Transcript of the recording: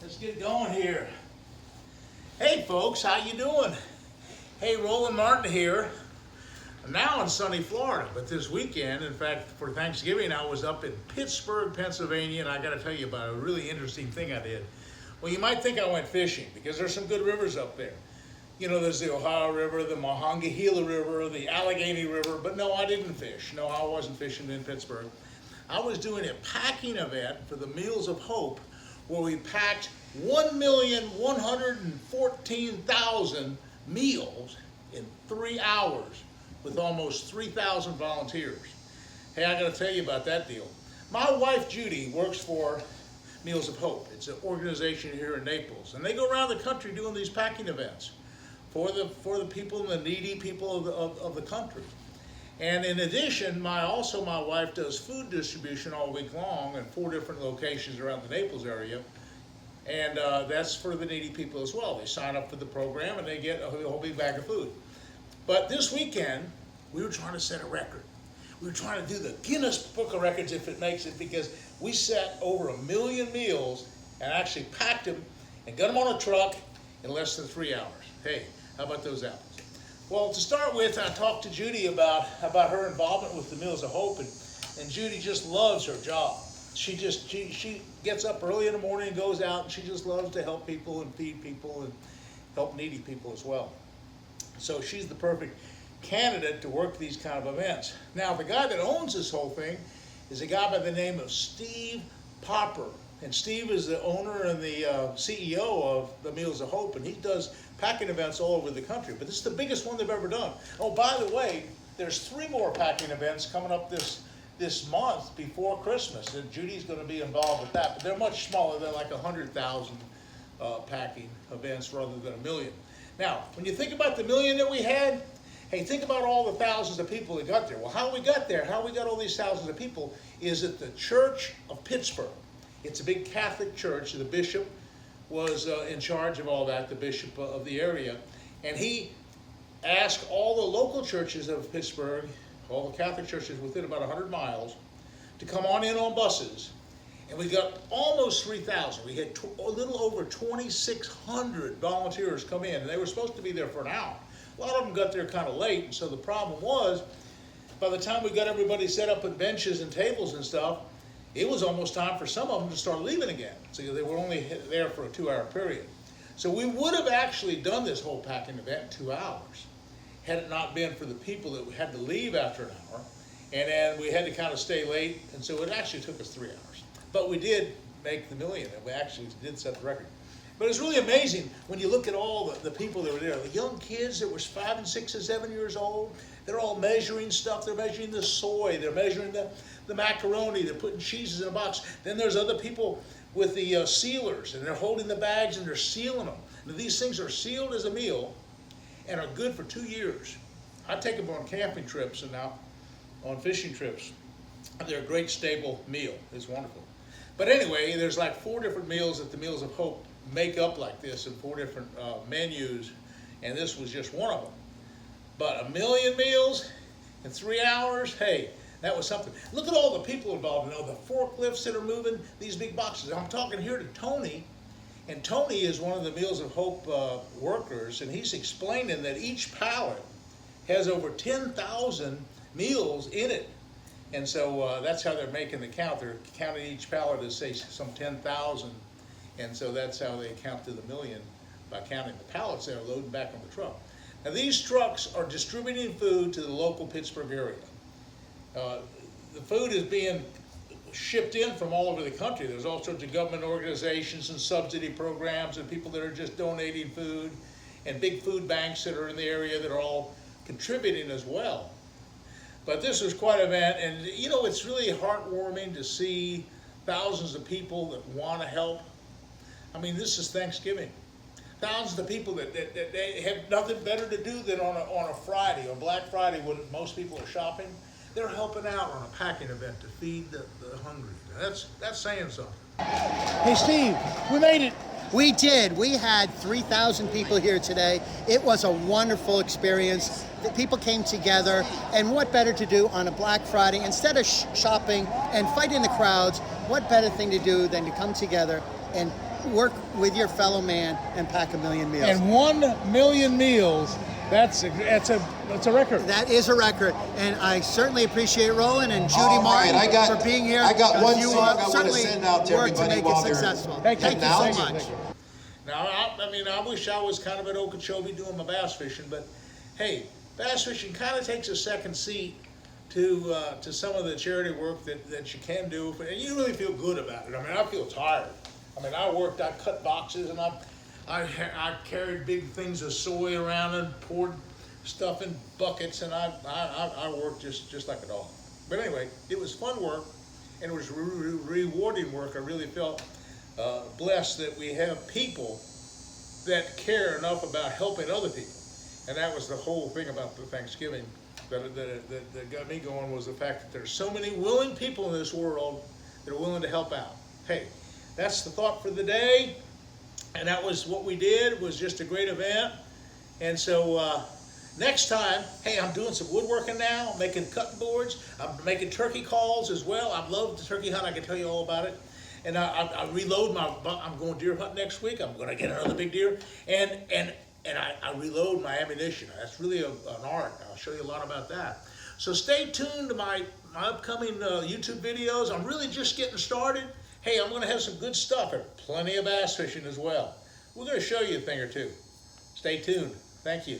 Let's get going here. Hey folks, how you doing? Hey, Roland Martin here. I'm now in sunny Florida, but this weekend, in fact, for Thanksgiving, I was up in Pittsburgh, Pennsylvania, and I got to tell you about a really interesting thing I did. Well, you might think I went fishing because there's some good rivers up there. You know, there's the Ohio River, the Monongahela River, the Allegheny River, but no, I didn't fish. No, I wasn't fishing in Pittsburgh. I was doing a packing event for the Meals of Hope where we packed 1,114,000 meals in 3 hours with almost 3,000 volunteers. Hey, I gotta tell you about that deal. My wife Judy works for Meals of Hope. It's an organization here in Naples, and they go around the country doing these packing events for the people and the needy people of the country. And in addition, my wife does food distribution all week long in 4 different locations around the Naples area. And that's for the needy people as well. They sign up for the program and they get a whole big bag of food. But this weekend, we were trying to set a record. We were trying to do the Guinness Book of Records if it makes it, because we set over 1 million meals and actually packed them and got them on a truck in less than 3 hours. Hey, how about those apples? Well, to start with, I talked to Judy about her involvement with the Meals of Hope, and Judy just loves her job. She gets up early in the morning and goes out, and she just loves to help people and feed people and help needy people as well. So she's the perfect candidate to work these kind of events. Now, the guy that owns this whole thing is a guy by the name of Steve Popper. And Steve is the owner and the CEO of the Meals of Hope, and he does packing events all over the country. But this is the biggest one they've ever done. Oh, by the way, there's 3 more packing events coming up this month before Christmas, and Judy's going to be involved with that. But they're much smaller. They're like 100,000 packing events rather than 1 million. Now, when you think about the 1 million that we had, hey, think about all the thousands of people that got there. Well, how we got there, how we got all these thousands of people, is at the Church of Pittsburgh. It's a big Catholic church. The bishop was in charge of all that, the bishop of the area. And he asked all the local churches of Pittsburgh, all the Catholic churches within about 100 miles, to come on in on buses. And we got almost 3,000. We had a little over 2,600 volunteers come in, and they were supposed to be there for an hour. A lot of them got there kind of late, and so the problem was, by the time we got everybody set up at benches and tables and stuff, it was almost time for some of them to start leaving again. So they were only there for a 2-hour period. So we would have actually done this whole packing event in 2 hours had it not been for the people that had to leave after an hour. And then we had to kind of stay late, and so it actually took us 3 hours. But we did make the 1 million, and we actually did set the record. But it's really amazing when you look at all the people that were there. The young kids that were 5 and 6 and 7 years old, they're all measuring stuff. They're measuring the soy. They're measuring the macaroni. They're putting cheeses in a box. Then there's other people with the sealers, and they're holding the bags and they're sealing them. Now, these things are sealed as a meal and are good for 2 years. I take them on camping trips and now on fishing trips. They're a great stable meal. It's wonderful. But anyway, there's like 4 different meals that the Meals of Hope make up like this in 4 different menus, and this was just one of them. But 1 million meals in 3 hours, hey, that was something. Look at all the people involved, the forklifts that are moving these big boxes. I'm talking here to Tony, and Tony is one of the Meals of Hope workers, and he's explaining that each pallet has over 10,000 meals in it. And so that's how they're making the count. They're counting each pallet as, say, some 10,000. And so that's how they count to the 1 million, by counting the pallets they're loading back on the truck. Now, these trucks are distributing food to the local Pittsburgh area. The food is being shipped in from all over the country. There's all sorts of government organizations and subsidy programs and people that are just donating food, and big food banks that are in the area that are all contributing as well. But this was quite an event, and it's really heartwarming to see thousands of people that want to help. I mean, this is Thanksgiving. Thousands of people that they have nothing better to do than on a Friday, or Black Friday, when most people are shopping. They're helping out on a packing event to feed the hungry. That's saying something. Hey, Steve, we made it. We did. We had 3,000 people here today. It was a wonderful experience. The people came together, and what better to do on a Black Friday? Instead of shopping and fighting the crowds, what better thing to do than to come together and work with your fellow man and pack 1 million meals. And 1 million meals, that's a record. That is a record, and I certainly appreciate Roland and Judy All Martin right, for being here. I got one You song I want to certainly send out to worked everybody make while it they're successful. Thank you. Thank you Thank so you. much. Now, I wish I was kind of at Okeechobee doing my bass fishing, but hey, bass fishing kind of takes a second seat to some of the charity work that you can do, and you really feel good about it. I mean, I feel tired. I mean, I cut boxes, and I carried big things of soy around and poured stuff in buckets, and I worked just like a dog. But anyway, it was fun work, and it was rewarding work. I really felt blessed that we have people that care enough about helping other people. And that was the whole thing about the Thanksgiving that got me going, was the fact that there's so many willing people in this world that are willing to help out. Hey, that's the thought for the day, and that was what we did. It was just a great event. And so next time, hey, I'm doing some woodworking now, making cutting boards. I'm making turkey calls as well. I love the turkey hunt. I can tell you all about it. And I reload I'm going deer hunt next week. I'm going to get another big deer. And I reload my ammunition. That's really an art. I'll show you a lot about that. So stay tuned to my upcoming YouTube videos. I'm really just getting started. Hey, I'm going to have some good stuff and plenty of bass fishing as well. We're going to show you a thing or two. Stay tuned. Thank you.